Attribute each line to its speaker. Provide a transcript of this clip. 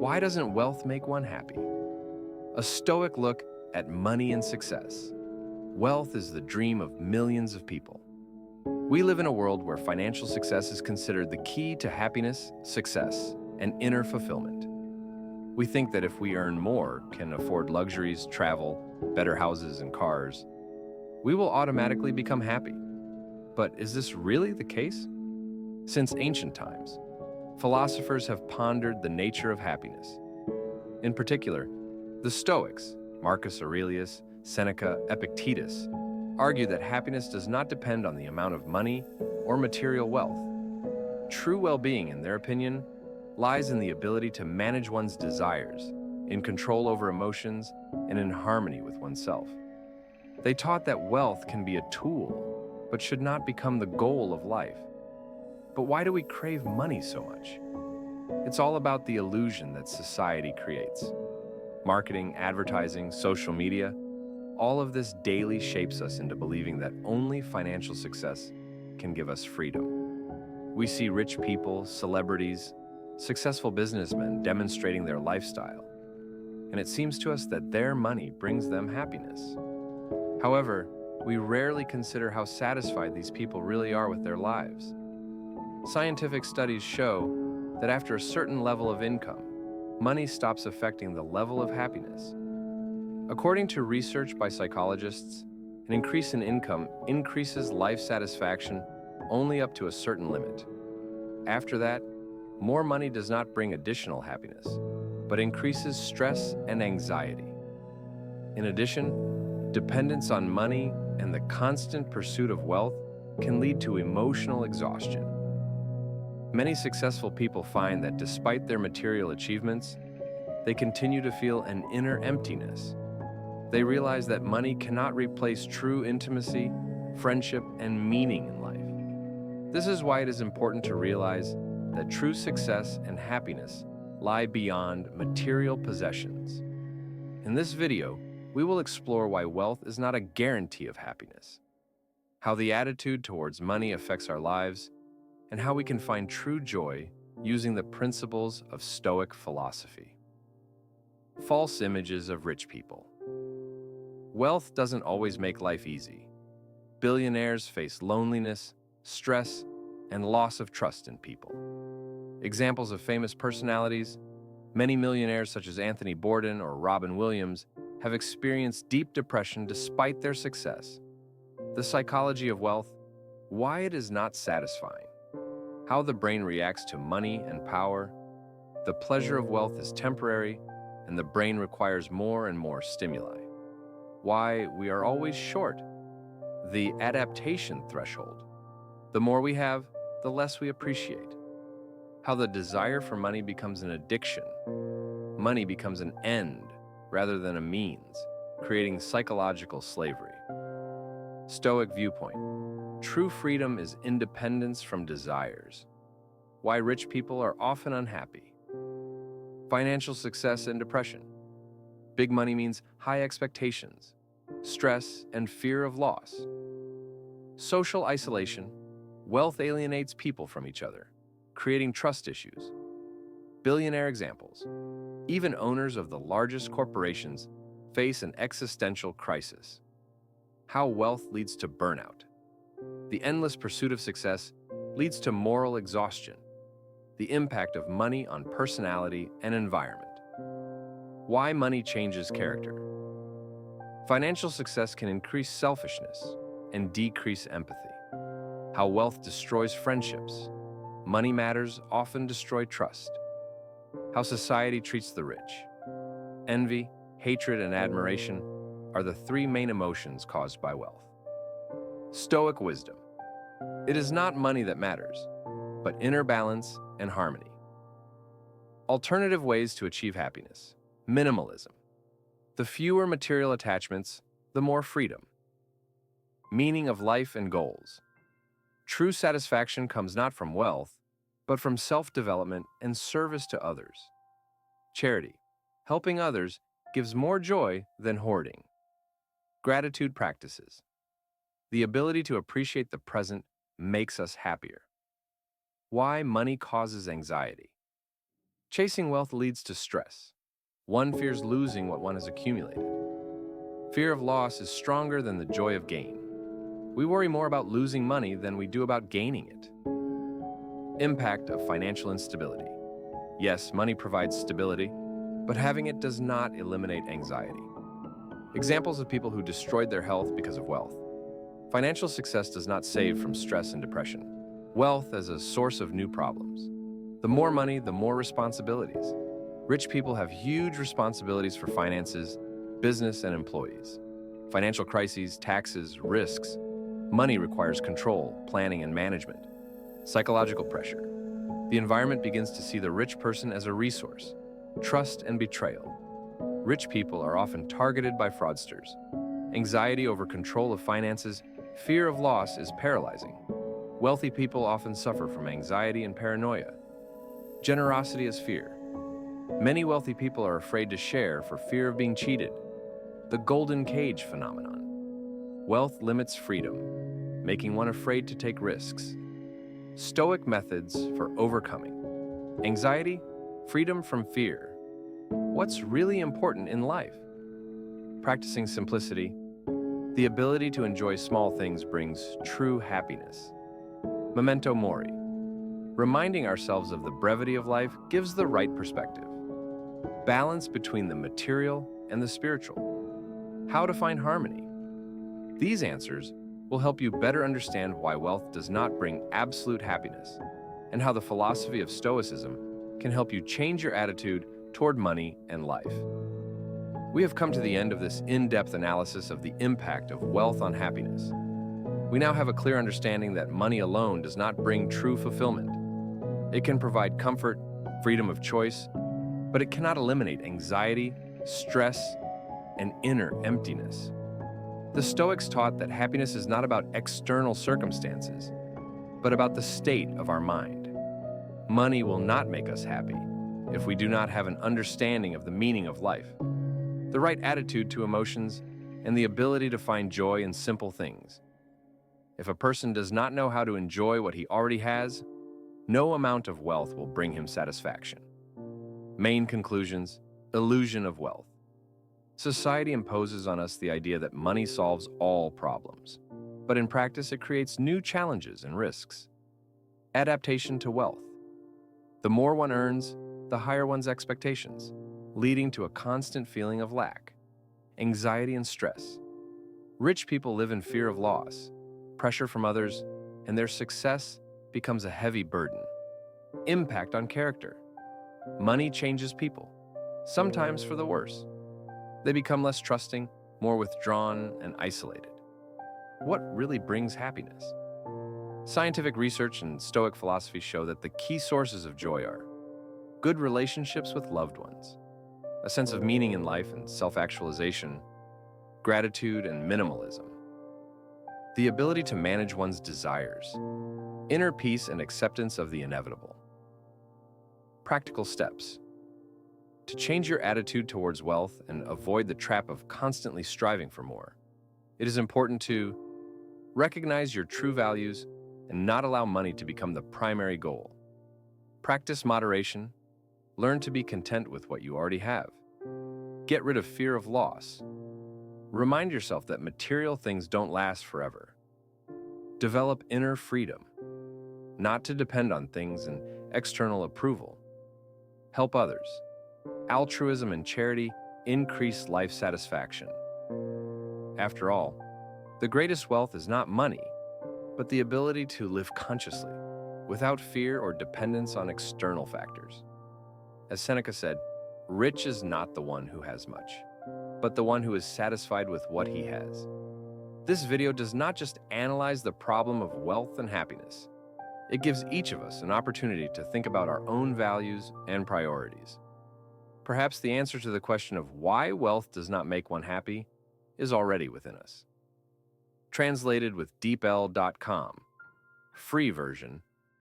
Speaker 1: Why doesn't wealth make one happy? A Stoic look at money and success. Wealth is the dream of millions of people. We live in a world where financial success is considered the key to happiness, success, and inner fulfillment. We think that if we earn more, can afford luxuries, travel, better houses and cars, we will automatically become happy. But is this really the case? Since ancient times, philosophers have pondered the nature of happiness. In particular, the Stoics, Marcus Aurelius, Seneca, Epictetus, argue that happiness does not depend on the amount of money or material wealth. True well-being, in their opinion, lies in the ability to manage one's desires, in control over emotions, and in harmony with oneself. They taught that wealth can be a tool, but should not become the goal of life. But why do we crave money so much? It's all about the illusion that society creates. Marketing, advertising, social media, all of this daily shapes us into believing that only financial success can give us freedom. We see rich people, celebrities, successful businessmen demonstrating their lifestyle, and it seems to us that their money brings them happiness. However, we rarely consider how satisfied these people really are with their lives. Scientific studies show that after a certain level of income, money stops affecting the level of happiness. According to research by psychologists, an increase in income increases life satisfaction only up to a certain limit. After that, more money does not bring additional happiness, but increases stress and anxiety. In addition, dependence on money and the constant pursuit of wealth can lead to emotional exhaustion. Many successful people find that despite their material achievements, they continue to feel an inner emptiness. They realize that money cannot replace true intimacy, friendship, and meaning in life. This is why it is important to realize that true success and happiness lie beyond material possessions. In this video, we will explore why wealth is not a guarantee of happiness, how the attitude towards money affects our lives, and how we can find true joy using the principles of Stoic philosophy. False images of rich people. Wealth doesn't always make life easy. Billionaires face loneliness, stress, and loss of trust in people. Examples of famous personalities: many millionaires such as Anthony Bourdain or Robin Williams have experienced deep depression despite their success. The psychology of wealth, why it is not satisfying, how the brain reacts to money and power. The pleasure of wealth is temporary, and the brain requires more and more stimuli. Why we are always short. The adaptation threshold. The more we have, the less we appreciate. How the desire for money becomes an addiction. Money becomes an end rather than a means, creating psychological slavery. Stoic viewpoint. True freedom is independence from desires. Why rich people are often unhappy. Financial success and depression. Big money means high expectations, stress, and fear of loss. Social isolation. Wealth alienates people from each other, creating trust issues. Billionaire examples. Even owners of the largest corporations face an existential crisis. How wealth leads to burnout. The endless pursuit of success leads to moral exhaustion. The impact of money on personality and environment. Why money changes character. Financial success can increase selfishness and decrease empathy. How wealth destroys friendships. Money matters often destroy trust. How society treats the rich. Envy, hatred, and admiration are the three main emotions caused by wealth. Stoic wisdom. It is not money that matters, but inner balance and harmony. Alternative ways to achieve happiness. Minimalism. The fewer material attachments, the more freedom. Meaning of life and goals. True satisfaction comes not from wealth, but from self-development and service to others. Charity. Helping others gives more joy than hoarding. Gratitude practices. The ability to appreciate the present makes us happier. Why money causes anxiety. Chasing wealth leads to stress. One fears losing what one has accumulated. Fear of loss is stronger than the joy of gain. We worry more about losing money than we do about gaining it. Impact of financial instability. Yes, money provides stability, but having it does not eliminate anxiety. Examples of people who destroyed their health because of wealth. Financial success does not save from stress and depression. Wealth as a source of new problems. The more money, the more responsibilities. Rich people have huge responsibilities for finances, business, and employees. Financial crises, taxes, risks. Money requires control, planning, and management. Psychological pressure. The environment begins to see the rich person as a resource. Trust and betrayal. Rich people are often targeted by fraudsters. Anxiety over control of finances, fear of loss is paralyzing. Wealthy people often suffer from anxiety and paranoia. Generosity as fear. Many wealthy people are afraid to share for fear of being cheated. The golden cage phenomenon. Wealth limits freedom, making one afraid to take risks. Stoic methods for overcoming. Anxiety, freedom from fear. What's really important in life? Practicing simplicity. The ability to enjoy small things brings true happiness. Memento mori. Reminding ourselves of the brevity of life gives the right perspective. Balance between the material and the spiritual. How to find harmony. These answers will help you better understand why wealth does not bring absolute happiness, and how the philosophy of Stoicism can help you change your attitude toward money and life. We have come to the end of this in-depth analysis of the impact of wealth on happiness. We now have a clear understanding that money alone does not bring true fulfillment. It can provide comfort, freedom of choice, but it cannot eliminate anxiety, stress, and inner emptiness. The Stoics taught that happiness is not about external circumstances, but about the state of our mind. Money will not make us happy if we do not have an understanding of the meaning of life, the right attitude to emotions, and the ability to find joy in simple things. If a person does not know how to enjoy what he already has, no amount of wealth will bring him satisfaction. Main conclusions: illusion of wealth. Society imposes on us the idea that money solves all problems, but in practice it creates new challenges and risks. Adaptation to wealth. The more one earns, the higher one's expectations, leading to a constant feeling of lack, anxiety, and stress. Rich people live in fear of loss, pressure from others, and their success becomes a heavy burden. Impact on character. Money changes people, sometimes for the worse. They become less trusting, more withdrawn, and isolated. What really brings happiness? Scientific research and Stoic philosophy show that the key sources of joy are good relationships with loved ones, a sense of meaning in life and self-actualization, gratitude and minimalism, the ability to manage one's desires, inner peace and acceptance of the inevitable. Practical steps. To change your attitude towards wealth and avoid the trap of constantly striving for more, it is important to recognize your true values and not allow money to become the primary goal. Practice moderation. Learn to be content with what you already have. Get rid of fear of loss. Remind yourself that material things don't last forever. Develop inner freedom, not to depend on things and external approval. Help others. Altruism and charity increase life satisfaction. After all, the greatest wealth is not money, but the ability to live consciously, without fear or dependence on external factors. As Seneca said, rich is not the one who has much, but the one who is satisfied with what he has. This video does not just analyze the problem of wealth and happiness. It gives each of us an opportunity to think about our own values and priorities. Perhaps the answer to the question of why wealth does not make one happy is already within us. Translated with deepl.com. Free version